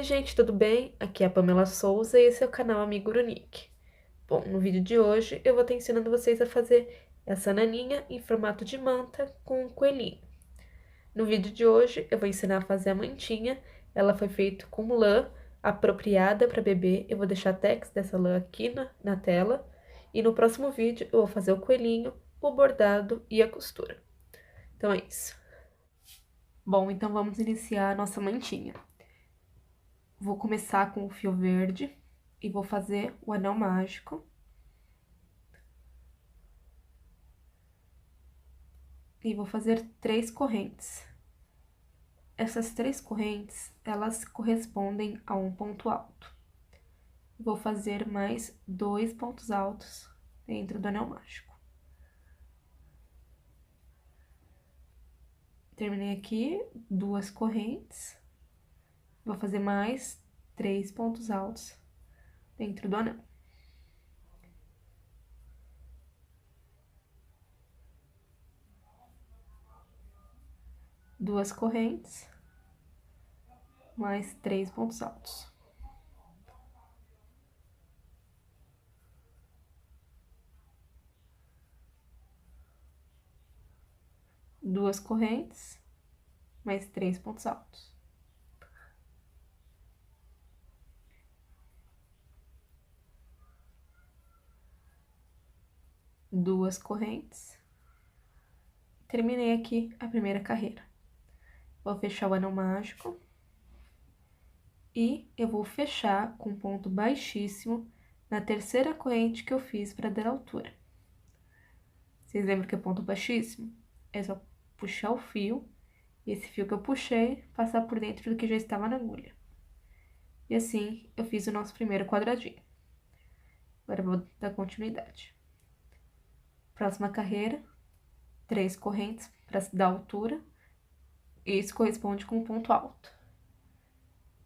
Oi, gente, tudo bem? Aqui é a Pamela Souza e esse é o canal Amigo Unique. Bom, no vídeo de hoje eu vou estar ensinando vocês a fazer essa naninha em formato de manta com um coelhinho. No vídeo de hoje eu vou ensinar a fazer a mantinha. Ela foi feita com lã apropriada para bebê. Eu vou deixar a tex dessa lã aqui na tela. E no próximo vídeo eu vou fazer o coelhinho, o bordado e a costura. Então é isso. Bom, então vamos iniciar a nossa mantinha. Vou começar com o fio verde e vou fazer o anel mágico. E vou fazer 3 correntes. Essas 3 correntes, elas correspondem a um ponto alto. Vou fazer mais 2 pontos altos dentro do anel mágico. Terminei aqui 2 correntes. Vou fazer mais 3 pontos altos dentro do anel. Duas correntes, mais 3 pontos altos. Duas correntes, mais 3 pontos altos. Duas correntes. Terminei aqui a primeira carreira. Vou fechar o anel mágico. E eu vou fechar com ponto baixíssimo na terceira corrente que eu fiz para dar altura. Vocês lembram que é ponto baixíssimo? É só puxar o fio, e esse fio que eu puxei, passar por dentro do que já estava na agulha. E assim, eu fiz o nosso primeiro quadradinho. Agora eu vou dar continuidade. Próxima carreira, 3 correntes para dar altura, e isso corresponde com um ponto alto.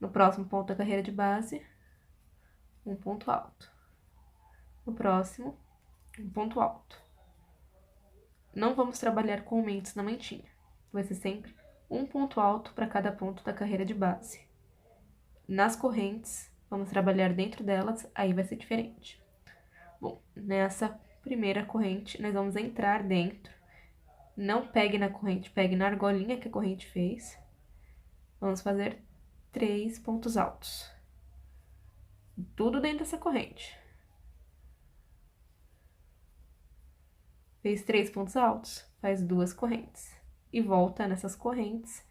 No próximo ponto da carreira de base, um ponto alto. No próximo, um ponto alto. Não vamos trabalhar com aumentos na mantinha. Vai ser sempre um ponto alto para cada ponto da carreira de base. Nas correntes, vamos trabalhar dentro delas, aí vai ser diferente. Bom, nessa primeira corrente, nós vamos entrar dentro. Não pegue na corrente, pegue na argolinha que a corrente fez. Vamos fazer 3 pontos altos. Tudo dentro dessa corrente. Fez 3 pontos altos, faz 2 correntes. E volta nessas correntes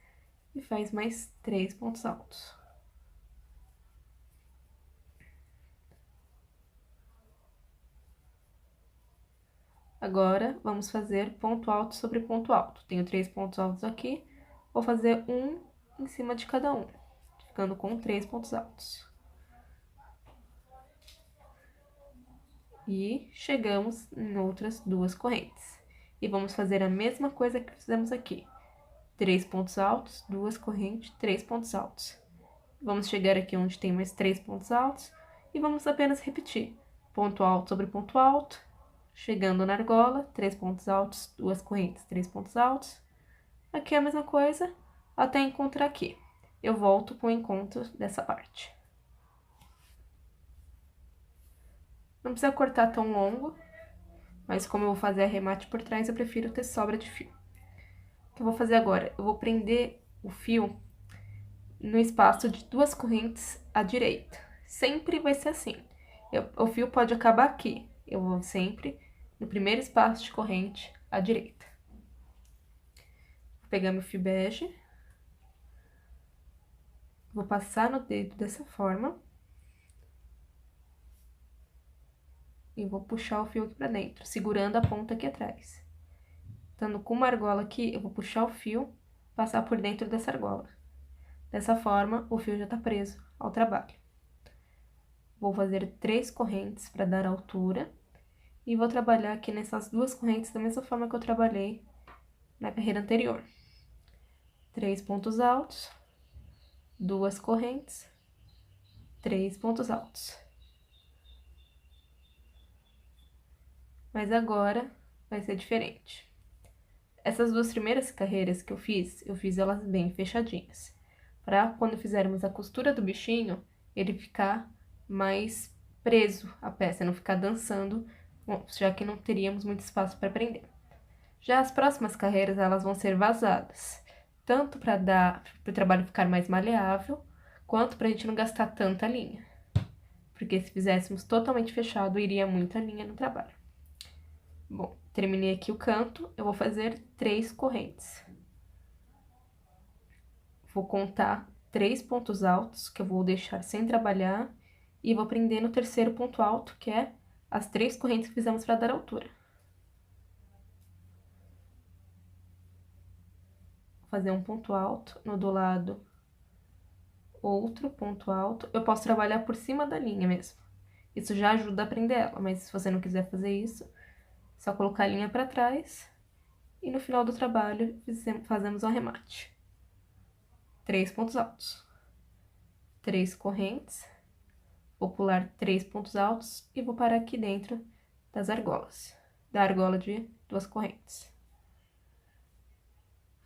e faz mais 3 pontos altos. Agora, vamos fazer ponto alto sobre ponto alto. Tenho 3 pontos altos aqui, vou fazer um em cima de cada um, ficando com 3 pontos altos. E chegamos em outras 2 correntes. E vamos fazer a mesma coisa que fizemos aqui. 3 pontos altos, 2 correntes, 3 pontos altos. Vamos chegar aqui onde tem mais 3 pontos altos e vamos apenas repetir. Ponto alto sobre ponto alto, chegando na argola, 3 pontos altos, 2 correntes, 3 pontos altos. Aqui é a mesma coisa, até encontrar aqui. Eu volto com o encontro dessa parte. Não precisa cortar tão longo, mas como eu vou fazer arremate por trás, eu prefiro ter sobra de fio. O que eu vou fazer agora? Eu vou prender o fio no espaço de 2 correntes à direita. Sempre vai ser assim. O fio pode acabar aqui. Eu vou sempre no primeiro espaço de corrente à direita. Vou pegar meu fio bege. Vou passar no dedo dessa forma. E vou puxar o fio aqui pra dentro, segurando a ponta aqui atrás. Estando com uma argola aqui, eu vou puxar o fio, passar por dentro dessa argola. Dessa forma, o fio já tá preso ao trabalho. Vou fazer 3 correntes para dar altura. E vou trabalhar aqui nessas 2 correntes da mesma forma que eu trabalhei na carreira anterior. 3 pontos altos, 2 correntes, 3 pontos altos. Mas agora vai ser diferente. Essas 2 primeiras carreiras que eu fiz elas bem fechadinhas. para quando fizermos a costura do bichinho, ele ficar mais preso à peça, não ficar dançando, já que não teríamos muito espaço para prender. Já as próximas carreiras, elas vão ser vazadas, tanto para o trabalho ficar mais maleável, quanto para a gente não gastar tanta linha. Porque se fizéssemos totalmente fechado, iria muita linha no trabalho. Bom, terminei aqui o canto, eu vou fazer 3 correntes. Vou contar 3 pontos altos, que eu vou deixar sem trabalhar, e vou prender no terceiro ponto alto, que é as 3 correntes que fizemos para dar altura. Vou fazer um ponto alto no do lado, outro ponto alto. Eu posso trabalhar por cima da linha mesmo. Isso já ajuda a prender ela, mas se você não quiser fazer isso, é só colocar a linha para trás e no final do trabalho fazemos um arremate. 3 pontos altos, 3 correntes, vou pular 3 pontos altos e vou parar aqui dentro das argolas, da argola de 2 correntes.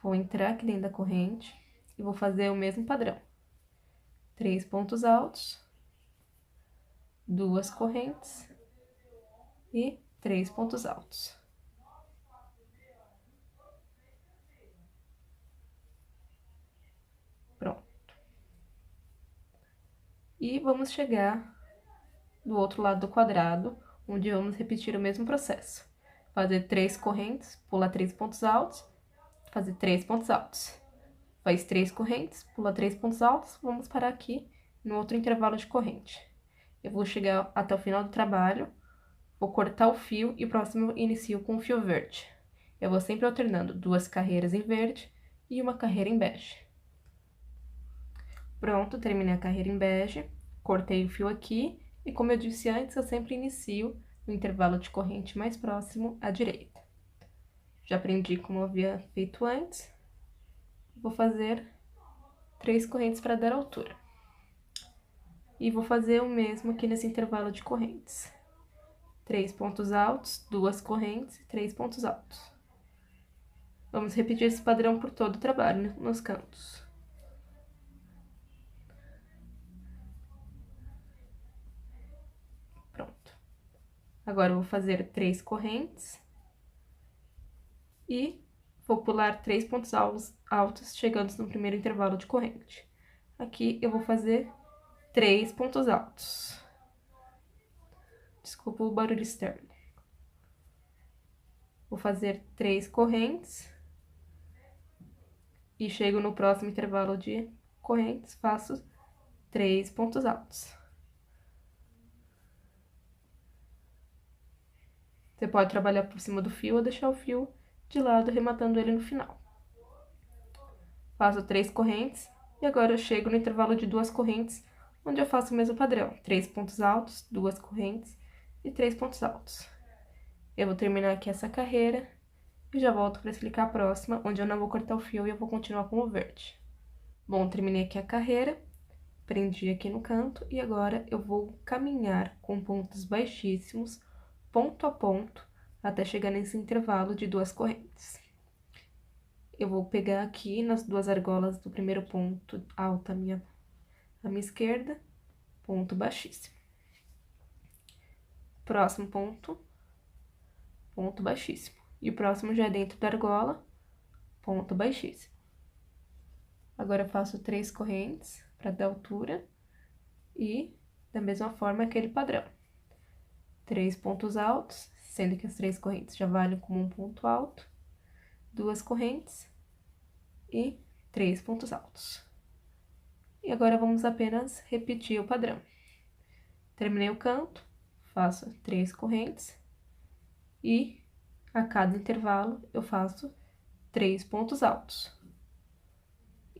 Vou entrar aqui dentro da corrente e vou fazer o mesmo padrão. 3 pontos altos, 2 correntes e 3 pontos altos. Pronto. E vamos chegar do outro lado do quadrado, onde vamos repetir o mesmo processo. Fazer 3 correntes, pular 3 pontos altos, fazer 3 pontos altos. Faz 3 correntes, pula 3 pontos altos, vamos parar aqui no outro intervalo de corrente. Eu vou chegar até o final do trabalho, vou cortar o fio e o próximo inicio com o fio verde. Eu vou sempre alternando 2 carreiras em verde e 1 carreira em bege. Pronto, terminei a carreira em bege, cortei o fio aqui e, como eu disse antes, eu sempre inicio no intervalo de corrente mais próximo à direita. Já prendi como eu havia feito antes. Vou fazer 3 correntes para dar altura. E vou fazer o mesmo aqui nesse intervalo de correntes. 3 pontos altos, 2 correntes e 3 pontos altos. Vamos repetir esse padrão por todo o trabalho nos cantos. Pronto. Agora eu vou fazer 3 correntes e vou pular 3 pontos altos, chegando no primeiro intervalo de corrente. Aqui eu vou fazer 3 pontos altos. Desculpa o barulho externo. Vou fazer 3 correntes e chego no próximo intervalo de correntes, faço 3 pontos altos. Você pode trabalhar por cima do fio ou deixar o fio de lado, rematando ele no final. Faço 3 correntes e agora eu chego no intervalo de 2 correntes, onde eu faço o mesmo padrão. 3 pontos altos, 2 correntes e 3 pontos altos. Eu vou terminar aqui essa carreira e já volto para explicar a próxima, onde eu não vou cortar o fio e eu vou continuar com o verde. Bom, terminei aqui a carreira, prendi aqui no canto e agora eu vou caminhar com pontos baixíssimos, ponto a ponto, até chegar nesse intervalo de 2 correntes. Eu vou pegar aqui nas 2 argolas do primeiro ponto alto à minha esquerda, ponto baixíssimo. Próximo ponto, ponto baixíssimo. E o próximo já é dentro da argola, ponto baixíssimo. Agora eu faço 3 correntes para dar altura e, da mesma forma, aquele padrão. 3 pontos altos, sendo que as 3 correntes já valem como um ponto alto, 2 correntes e 3 pontos altos. E agora vamos apenas repetir o padrão. Terminei o canto, faço 3 correntes e a cada intervalo eu faço 3 pontos altos.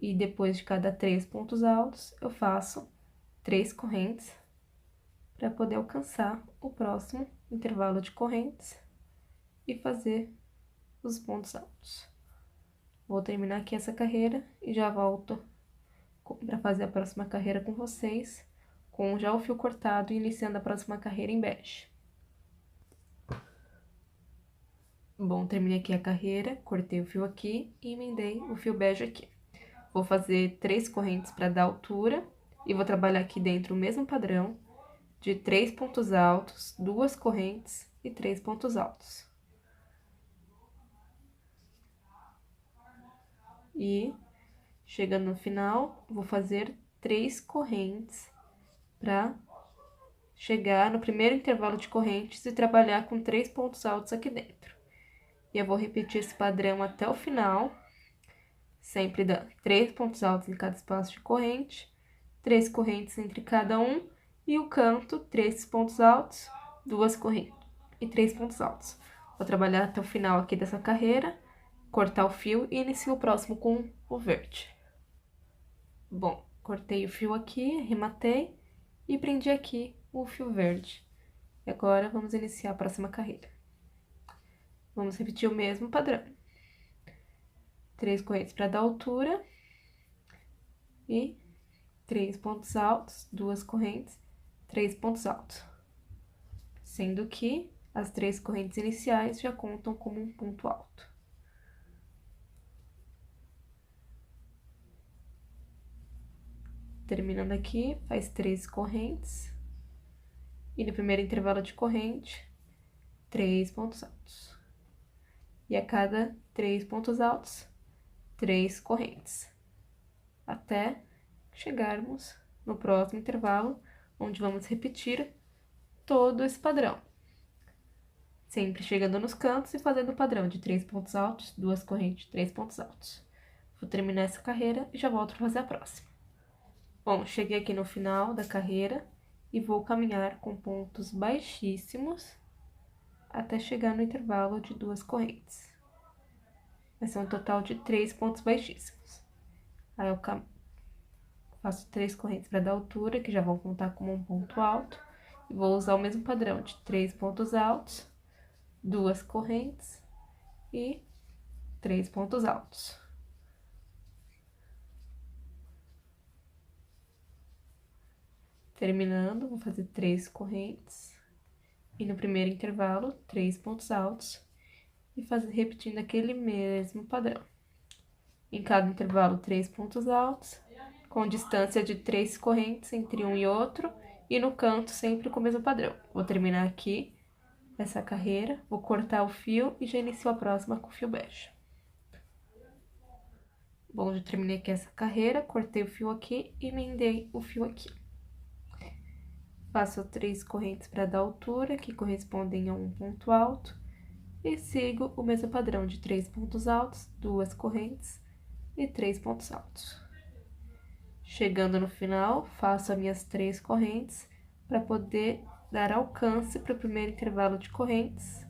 E depois de cada 3 pontos altos, eu faço 3 correntes para poder alcançar o próximo intervalo de correntes e fazer os pontos altos. Vou terminar aqui essa carreira e já volto para fazer a próxima carreira com vocês, com já o fio cortado e iniciando a próxima carreira em bege. Bom, terminei aqui a carreira, cortei o fio aqui e emendei o fio bege aqui. Vou fazer 3 correntes para dar altura e vou trabalhar aqui dentro o mesmo padrão de 3 pontos altos, 2 correntes e 3 pontos altos. E chegando no final, vou fazer 3 correntes para chegar no primeiro intervalo de correntes e trabalhar com 3 pontos altos aqui dentro. E eu vou repetir esse padrão até o final, sempre dando 3 pontos altos em cada espaço de corrente, 3 correntes entre cada um, e o canto, 3 pontos altos, 2 correntes e 3 pontos altos. Vou trabalhar até o final aqui dessa carreira, cortar o fio e inicio o próximo com o verde. Bom, cortei o fio aqui, rematei e prendi aqui o fio verde. E agora vamos iniciar a próxima carreira. Vamos repetir o mesmo padrão. 3 correntes para dar altura e 3 pontos altos, 2 correntes, 3 pontos altos. Sendo que as 3 correntes iniciais já contam como um ponto alto. Terminando aqui, faz 3 correntes. E no primeiro intervalo de corrente, 3 pontos altos. E a cada 3 pontos altos, 3 correntes. Até chegarmos no próximo intervalo, onde vamos repetir todo esse padrão. Sempre chegando nos cantos e fazendo o padrão de 3 pontos altos, 2 correntes, 3 pontos altos. Vou terminar essa carreira e já volto para fazer a próxima. Bom, cheguei aqui no final da carreira e vou caminhar com pontos baixíssimos até chegar no intervalo de 2 correntes. Vai ser um total de 3 pontos baixíssimos. Aí eu faço 3 correntes para dar altura, que já vão contar como um ponto alto. E vou usar o mesmo padrão de 3 pontos altos, 2 correntes e 3 pontos altos. Terminando, vou fazer 3 correntes. E no primeiro intervalo, 3 pontos altos. E repetindo aquele mesmo padrão. Em cada intervalo, 3 pontos altos, com distância de 3 correntes entre um e outro. E no canto, sempre com o mesmo padrão. Vou terminar aqui essa carreira, vou cortar o fio e já inicio a próxima com o fio bege. Bom, já terminei aqui essa carreira, cortei o fio aqui e emendei o fio aqui. Faço 3 correntes para dar altura, que correspondem a um ponto alto, e sigo o mesmo padrão de 3 pontos altos, 2 correntes e 3 pontos altos. Chegando no final, faço as minhas 3 correntes para poder dar alcance para o primeiro intervalo de correntes,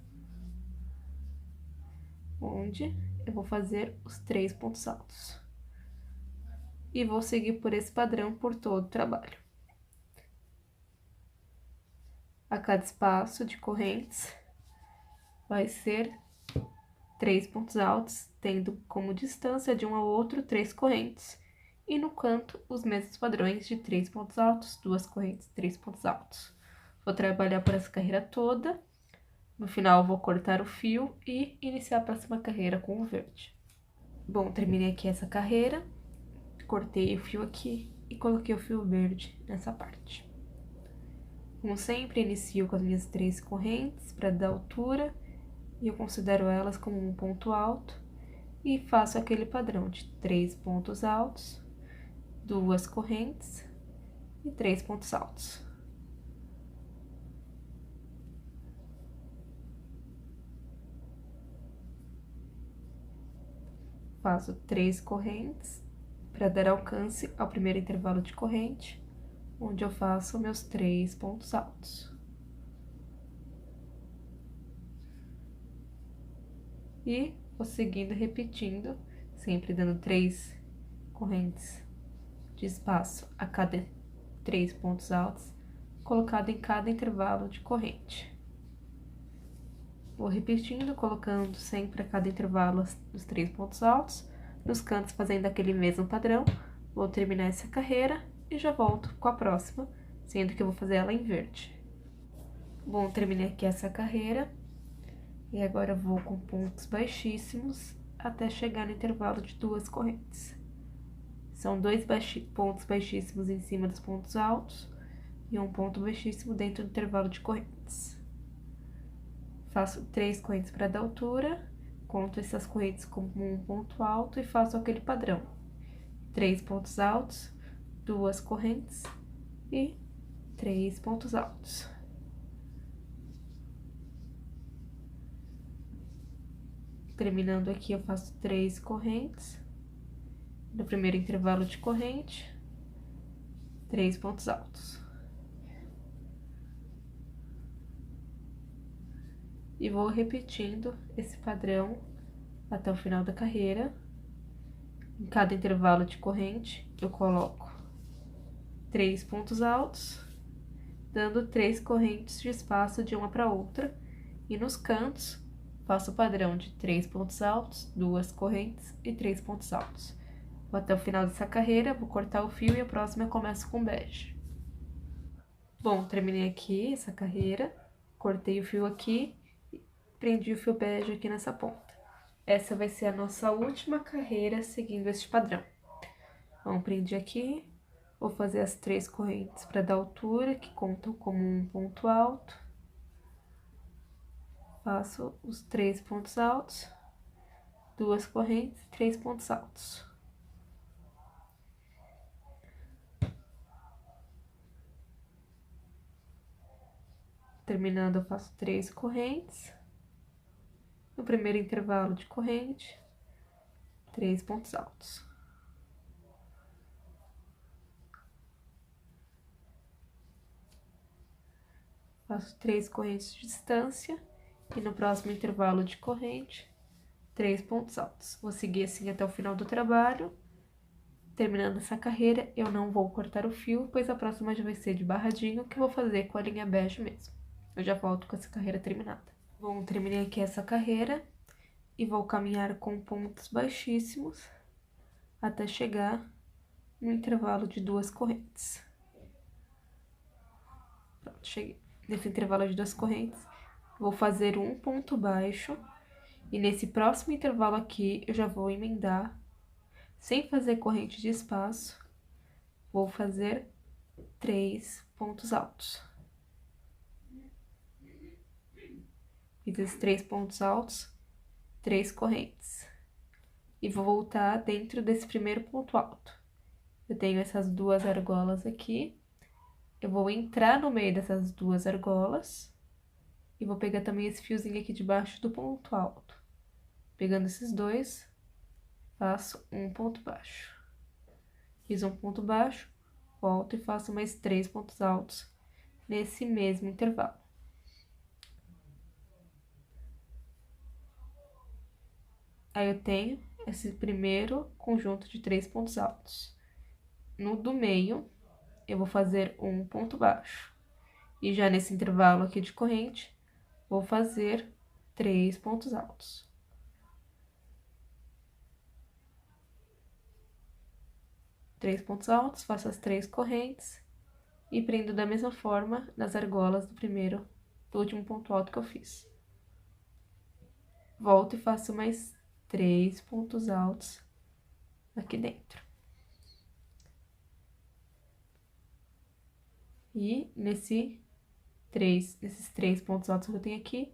onde eu vou fazer os 3 pontos altos. E vou seguir por esse padrão por todo o trabalho. A cada espaço de correntes vai ser 3 pontos altos, tendo como distância de um ao outro 3 correntes. E no canto, os mesmos padrões de 3 pontos altos, 2 correntes, 3 pontos altos. Vou trabalhar por essa carreira toda. No final, vou cortar o fio e iniciar a próxima carreira com o verde. Bom, terminei aqui essa carreira, cortei o fio aqui e coloquei o fio verde nessa parte. Como sempre, inicio com as minhas 3 correntes para dar altura, e eu considero elas como um ponto alto, e faço aquele padrão de 3 pontos altos, 2 correntes e 3 pontos altos. Faço 3 correntes para dar alcance ao primeiro intervalo de corrente, onde eu faço meus 3 pontos altos. E vou seguindo repetindo, sempre dando 3 correntes de espaço a cada 3 pontos altos, colocado em cada intervalo de corrente. Vou repetindo, colocando sempre a cada intervalo os 3 pontos altos, nos cantos fazendo aquele mesmo padrão. Vou terminar essa carreira e já volto com a próxima, sendo que eu vou fazer ela em verde. Bom, terminei aqui essa carreira e agora vou com pontos baixíssimos até chegar no intervalo de 2 correntes. São dois pontos baixíssimos em cima dos pontos altos e um ponto baixíssimo dentro do intervalo de correntes. Faço 3 correntes para dar altura, conto essas correntes como um ponto alto e faço aquele padrão. 3 pontos altos, 2 correntes e 3 pontos altos. Terminando aqui, eu faço 3 correntes. No primeiro intervalo de corrente, 3 pontos altos. E vou repetindo esse padrão até o final da carreira. Em cada intervalo de corrente, eu coloco 3 pontos altos, dando 3 correntes de espaço de uma para outra. E nos cantos, faço o padrão de 3 pontos altos, 2 correntes e 3 pontos altos. Vou até o final dessa carreira, vou cortar o fio e a próxima eu começo com bege. Bom, terminei aqui essa carreira, cortei o fio aqui e prendi o fio bege aqui nessa ponta. Essa vai ser a nossa última carreira seguindo este padrão. Então, prendi aqui, vou fazer as 3 correntes para dar altura, que contam como um ponto alto. Faço os 3 pontos altos, 2 correntes e 3 pontos altos. Terminando, eu faço 3 correntes. No primeiro intervalo de corrente, 3 pontos altos. Faço 3 correntes de distância e no próximo intervalo de corrente, 3 pontos altos. Vou seguir assim até o final do trabalho. Terminando essa carreira, eu não vou cortar o fio, pois a próxima já vai ser de barradinho, que eu vou fazer com a linha bege mesmo. Eu já volto com essa carreira terminada. Bom, terminei aqui essa carreira e vou caminhar com pontos baixíssimos até chegar no intervalo de 2 correntes. Pronto, cheguei. Nesse intervalo de 2 correntes, vou fazer um ponto baixo e nesse próximo intervalo aqui eu já vou emendar, sem fazer corrente de espaço, vou fazer 3 pontos altos. Fiz esses 3 pontos altos, 3 correntes. E vou voltar dentro desse primeiro ponto alto. Eu tenho essas 2 argolas aqui. Eu vou entrar no meio dessas 2 argolas. E vou pegar também esse fiozinho aqui debaixo do ponto alto. Pegando esses 2, faço um ponto baixo. Fiz um ponto baixo, volto e faço mais 3 pontos altos nesse mesmo intervalo. Aí eu tenho esse primeiro conjunto de 3 pontos altos. No do meio, eu vou fazer um ponto baixo. E já nesse intervalo aqui de corrente, vou fazer 3 pontos altos. Três pontos altos, faço as 3 correntes e prendo da mesma forma nas argolas do último ponto alto que eu fiz. Volto e faço mais 3 pontos altos aqui dentro. E nesses 3 pontos altos que eu tenho aqui,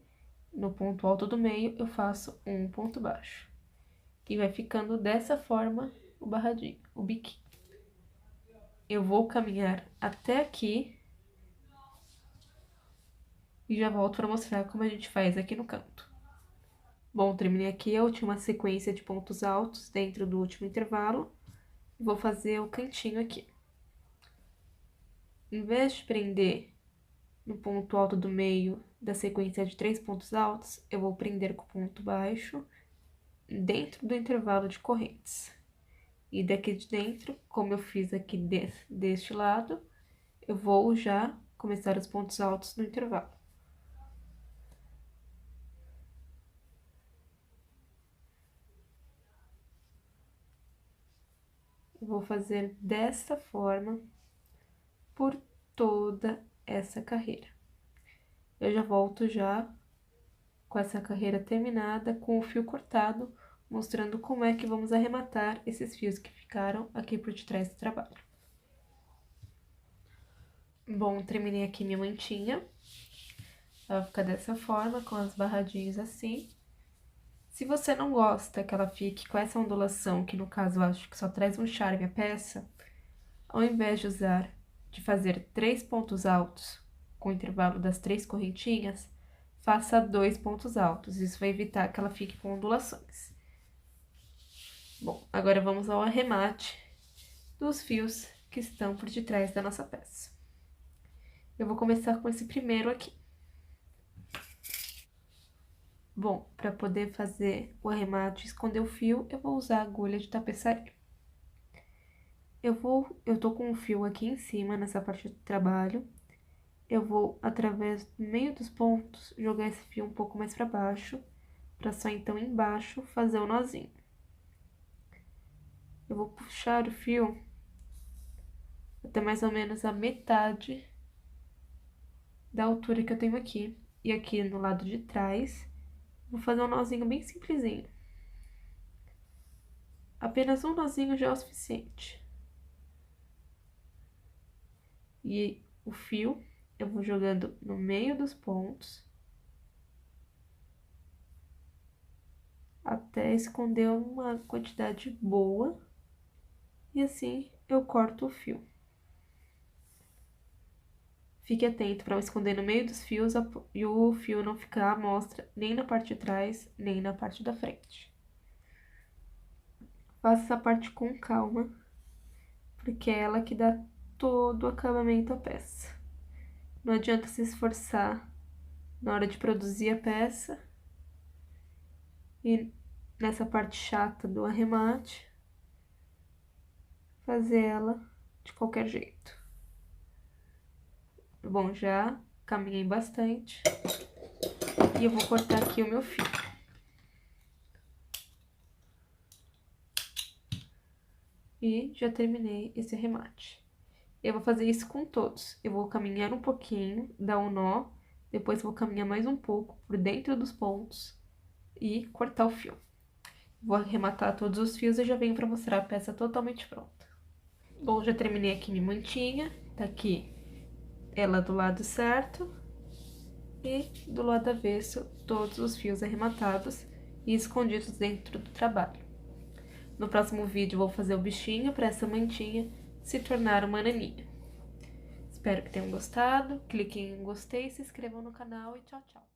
no ponto alto do meio, eu faço um ponto baixo. E vai ficando dessa forma o barradinho, o biquinho. Eu vou caminhar até aqui e já volto para mostrar como a gente faz aqui no canto. Bom, terminei aqui a última sequência de pontos altos dentro do último intervalo. Vou fazer o cantinho aqui. Em vez de prender no ponto alto do meio da sequência de 3 pontos altos, eu vou prender com o ponto baixo dentro do intervalo de correntes. E daqui de dentro, como eu fiz aqui deste lado, eu vou já começar os pontos altos no intervalo. Eu vou fazer dessa forma por toda essa carreira. Eu já volto já com essa carreira terminada, com o fio cortado, mostrando como é que vamos arrematar esses fios que ficaram aqui por detrás do trabalho. Bom, terminei aqui minha mantinha. Ela vai ficar dessa forma, com as barradinhas assim. Se você não gosta que ela fique com essa ondulação, que no caso eu acho que só traz um charme à peça, ao invés de fazer 3 pontos altos com o intervalo das 3 correntinhas, faça 2 pontos altos. Isso vai evitar que ela fique com ondulações. Bom, agora vamos ao arremate dos fios que estão por detrás da nossa peça. Eu vou começar com esse primeiro aqui. Bom, para poder fazer o arremate e esconder o fio, eu vou usar a agulha de tapeçaria. Eu tô com um fio aqui em cima, nessa parte do trabalho. Eu vou, através do meio dos pontos, jogar esse fio um pouco mais para baixo, para só então embaixo fazer o nozinho. Eu vou puxar o fio até mais ou menos a metade da altura que eu tenho aqui. E aqui no lado de trás, vou fazer um nozinho bem simplesinho. Apenas um nozinho já é o suficiente. E o fio eu vou jogando no meio dos pontos até esconder uma quantidade boa e assim eu corto o fio. Fique atento para esconder no meio dos fios e o fio não ficar à mostra nem na parte de trás, nem na parte da frente. Faça essa parte com calma, porque é ela que dá todo o acabamento à peça. Não adianta se esforçar na hora de produzir a peça e nessa parte chata do arremate, fazer ela de qualquer jeito. Bom, já caminhei bastante e eu vou cortar aqui o meu fio. E já terminei esse arremate. Eu vou fazer isso com todos. Eu vou caminhar um pouquinho, dar um nó, depois vou caminhar mais um pouco por dentro dos pontos e cortar o fio. Vou arrematar todos os fios e já venho para mostrar a peça totalmente pronta. Bom, já terminei aqui minha mantinha, tá aqui ela do lado certo e do lado avesso todos os fios arrematados e escondidos dentro do trabalho. No próximo vídeo vou fazer o bichinho para essa mantinha se tornar uma naninha. Espero que tenham gostado, cliquem em gostei, se inscrevam no canal e tchau, tchau!